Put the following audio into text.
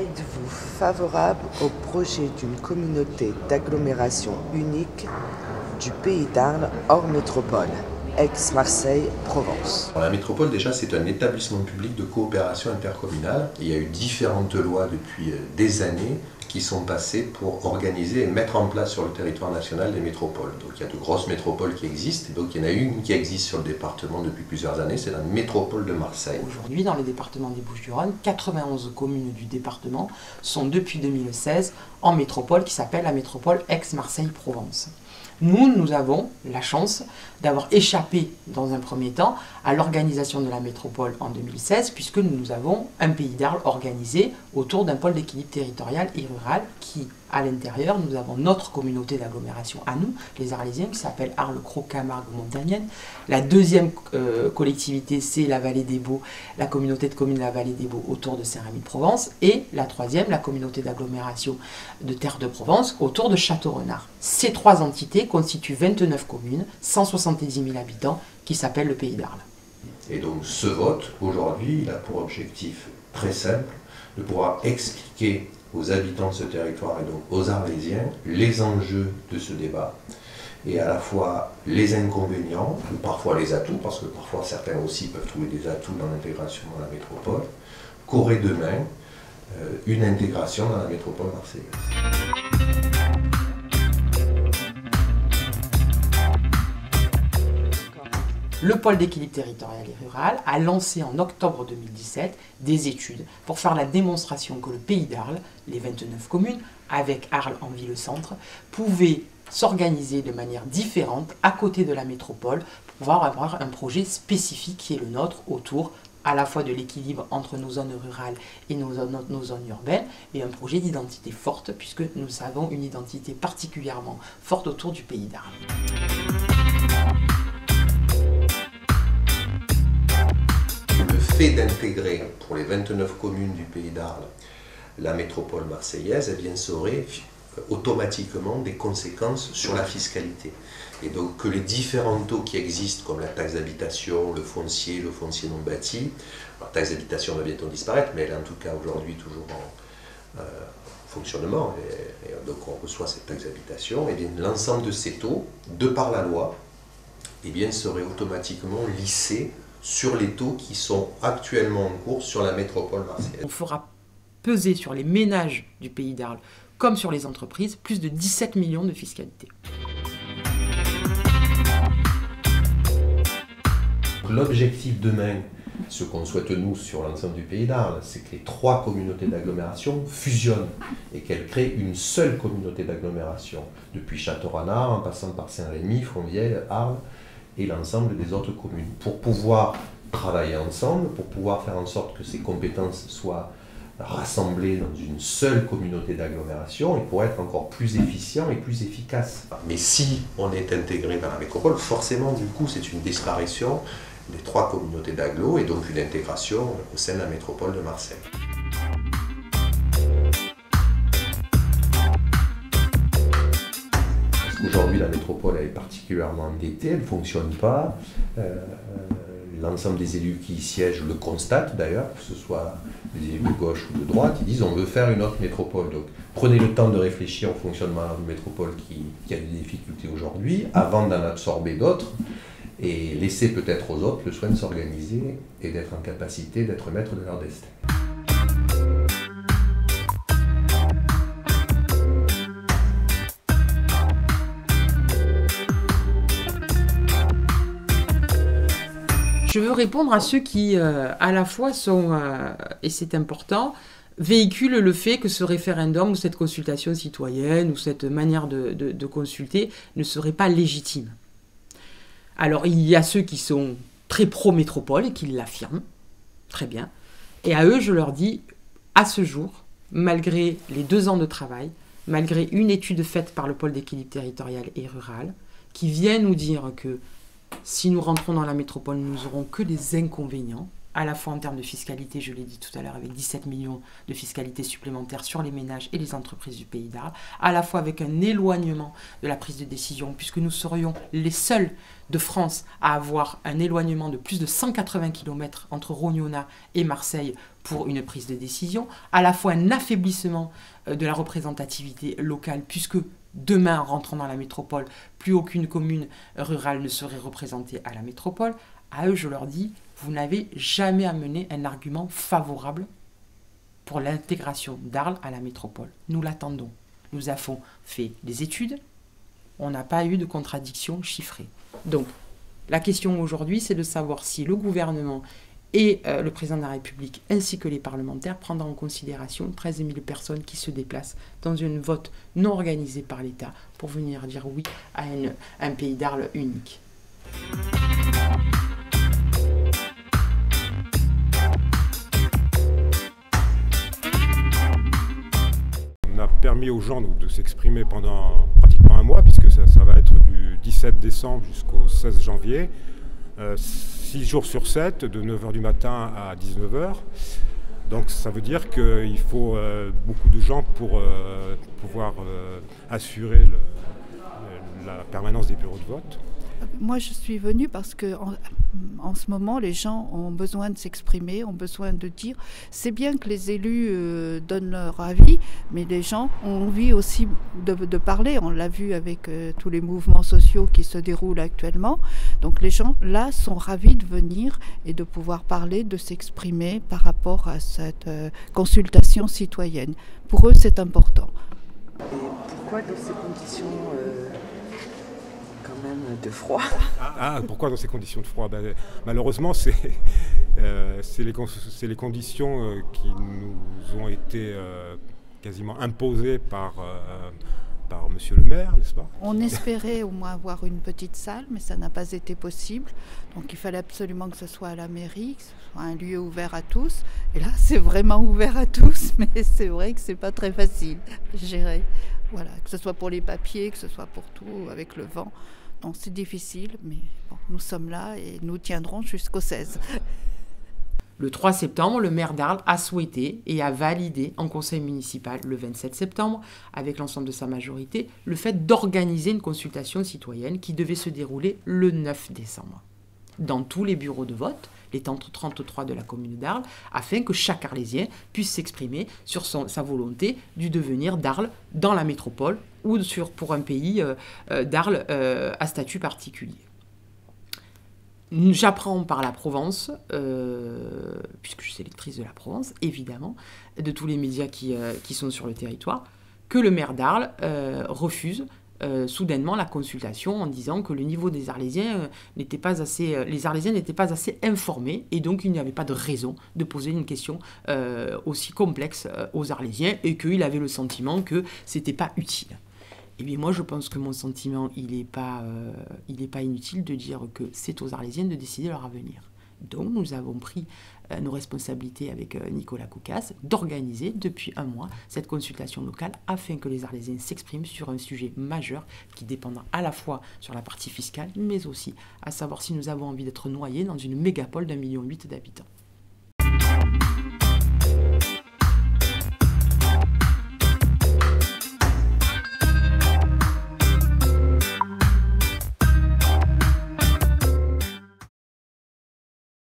Êtes-vous favorable au projet d'une communauté d'agglomération unique du Pays d'Arles hors métropole, Aix-Marseille-Provence? La métropole, déjà, c'est un établissement public de coopération intercommunale. Il y a eu différentes lois depuis des années qui sont passées pour organiser et mettre en place sur le territoire national des métropoles. Donc il y a de grosses métropoles qui existent, et donc il y en a une qui existe sur le département depuis plusieurs années, c'est la métropole de Marseille. Aujourd'hui, dans les départements des Bouches-du-Rhône, 91 communes du département sont depuis 2016 en métropole qui s'appelle la métropole Aix-Marseille-Provence. Nous avons la chance d'avoir échappé dans un premier temps à l'organisation de la métropole en 2016 puisque nous avons un Pays d'Arles organisé autour d'un pôle d'équilibre territorial et rural qui, à l'intérieur, nous avons notre communauté d'agglomération à nous, les Arlésiens, qui s'appelle Arles-Cros-Camargue-Montagnenne. La deuxième collectivité, c'est la Vallée des Baux, la communauté de communes de la Vallée des Baux autour de Saint-Rémy-de-Provence. Et la troisième, la communauté d'agglomération de Terre de Provence autour de Château-Renard. Ces trois entités constituent 29 communes, 170 000 habitants, qui s'appellent le Pays d'Arles. Et donc ce vote, aujourd'hui, il a pour objectif très simple de pouvoir expliquer aux habitants de ce territoire et donc aux Arlésiens les enjeux de ce débat et à la fois les inconvénients ou parfois les atouts, parce que parfois certains aussi peuvent trouver des atouts dans l'intégration dans la métropole, qu'aurait demain une intégration dans la métropole marseillaise. Le pôle d'équilibre territorial et rural a lancé en octobre 2017 des études pour faire la démonstration que le Pays d'Arles, les 29 communes, avec Arles en ville-centre, pouvaient s'organiser de manière différente à côté de la métropole pour pouvoir avoir un projet spécifique qui est le nôtre autour à la fois de l'équilibre entre nos zones rurales et nos zones urbaines et un projet d'identité forte puisque nous avons une identité particulièrement forte autour du Pays d'Arles. D'intégrer pour les 29 communes du Pays d'Arles la métropole marseillaise, eh bien, ça aurait automatiquement des conséquences sur la fiscalité. Et donc que les différents taux qui existent, comme la taxe d'habitation, le foncier non bâti, la taxe d'habitation va bientôt disparaître, mais elle est en tout cas aujourd'hui toujours en fonctionnement, et donc on reçoit cette taxe d'habitation, et bien l'ensemble de ces taux, de par la loi, eh bien, seraient automatiquement lissés sur les taux qui sont actuellement en cours sur la métropole marseillaise. On fera peser sur les ménages du Pays d'Arles, comme sur les entreprises, plus de 17 millions de fiscalité. L'objectif demain, ce qu'on souhaite nous sur l'ensemble du Pays d'Arles, c'est que les trois communautés d'agglomération fusionnent et qu'elles créent une seule communauté d'agglomération, depuis Château-Renard, en passant par Saint-Rémy, Fontvieille, Arles, et l'ensemble des autres communes, pour pouvoir travailler ensemble, pour pouvoir faire en sorte que ces compétences soient rassemblées dans une seule communauté d'agglomération et pour être encore plus efficient et plus efficace. Mais si on est intégré dans la métropole, forcément du coup c'est une disparition des trois communautés d'agglo et donc une intégration au sein de la métropole de Marseille. Aujourd'hui, la métropole elle est particulièrement endettée, elle ne fonctionne pas. L'ensemble des élus qui y siègent le constatent d'ailleurs, que ce soit des élus de gauche ou de droite, ils disent on veut faire une autre métropole. Donc prenez le temps de réfléchir au fonctionnement d'une métropole qui a des difficultés aujourd'hui, avant d'en absorber d'autres, et laissez peut-être aux autres le soin de s'organiser et d'être en capacité d'être maîtres de leur destin. Je veux répondre à ceux qui, à la fois, sont, et c'est important, véhiculent le fait que ce référendum ou cette consultation citoyenne ou cette manière de consulter ne serait pas légitime. Alors, il y a ceux qui sont très pro-métropole et qui l'affirment, très bien. Et à eux, je leur dis, à ce jour, malgré les 2 ans de travail, malgré une étude faite par le pôle d'équilibre territorial et rural, qui vient nous dire que si nous rentrons dans la métropole, nous n'aurons que des inconvénients, à la fois en termes de fiscalité, je l'ai dit tout à l'heure, avec 17 millions de fiscalité supplémentaire sur les ménages et les entreprises du Pays d'Arles, à la fois avec un éloignement de la prise de décision, puisque nous serions les seuls de France à avoir un éloignement de plus de 180 km entre Rognona et Marseille pour une prise de décision, à la fois un affaiblissement de la représentativité locale, puisque demain, en rentrant dans la métropole, plus aucune commune rurale ne serait représentée à la métropole. À eux, je leur dis, vous n'avez jamais amené un argument favorable pour l'intégration d'Arles à la métropole. Nous l'attendons. Nous avons fait des études, on n'a pas eu de contradiction chiffrée. Donc, la question aujourd'hui, c'est de savoir si le gouvernement et le président de la République, ainsi que les parlementaires, prendront en considération 13 000 personnes qui se déplacent dans un vote non organisé par l'État pour venir dire oui à un Pays d'Arles unique. On a permis aux gens de s'exprimer pendant pratiquement un mois, puisque ça va être du 17 décembre jusqu'au 16 janvier. 6 jours sur 7, de 9h du matin à 19h. Donc ça veut dire qu'il faut beaucoup de gens pour pouvoir assurer la permanence des bureaux de vote. Moi, je suis venue parce que en ce moment, les gens ont besoin de s'exprimer, ont besoin de dire. C'est bien que les élus donnent leur avis, mais les gens ont envie aussi de parler. On l'a vu avec tous les mouvements sociaux qui se déroulent actuellement. Donc les gens, là, sont ravis de venir et de pouvoir parler, de s'exprimer par rapport à cette consultation citoyenne. Pour eux, c'est important. Et pourquoi dans ces conditions même de froid? Pourquoi dans ces conditions de froid? Malheureusement, c'est les conditions qui nous ont été quasiment imposées par Monsieur le maire, n'est-ce pas? On espérait au moins avoir une petite salle, mais ça n'a pas été possible. Donc il fallait absolument que ce soit à la mairie, que ce soit un lieu ouvert à tous. Et là, c'est vraiment ouvert à tous, mais c'est vrai que c'est pas très facile à gérer. Voilà, que ce soit pour les papiers, que ce soit pour tout, avec le vent. Donc c'est difficile, mais bon, nous sommes là et nous tiendrons jusqu'au 16. Le 3 septembre, le maire d'Arles a souhaité et a validé en conseil municipal le 27 septembre, avec l'ensemble de sa majorité, le fait d'organiser une consultation citoyenne qui devait se dérouler le 9 décembre. Dans tous les bureaux de vote, les 33 de la commune d'Arles, afin que chaque Arlésien puisse s'exprimer sur sa volonté du devenir d'Arles dans la métropole ou pour un pays d'Arles à statut particulier. J'apprends par la Provence, puisque je suis électrice de la Provence, évidemment, de tous les médias qui sont sur le territoire, que le maire d'Arles refuse soudainement la consultation en disant que le niveau des Arlésiens n'était pas assez, les Arlésiens n'étaient pas assez informés et donc il n'y avait pas de raison de poser une question aussi complexe aux Arlésiens et qu'il avait le sentiment que c'était pas utile. Eh bien moi je pense que mon sentiment il n'est pas inutile de dire que c'est aux Arlésiens de décider leur avenir. Donc nous avons pris nos responsabilités avec Nicolas Koukas d'organiser depuis un mois cette consultation locale afin que les Arlésiens s'expriment sur un sujet majeur qui dépendra à la fois sur la partie fiscale mais aussi à savoir si nous avons envie d'être noyés dans une mégapole d'1,8 million d'habitants.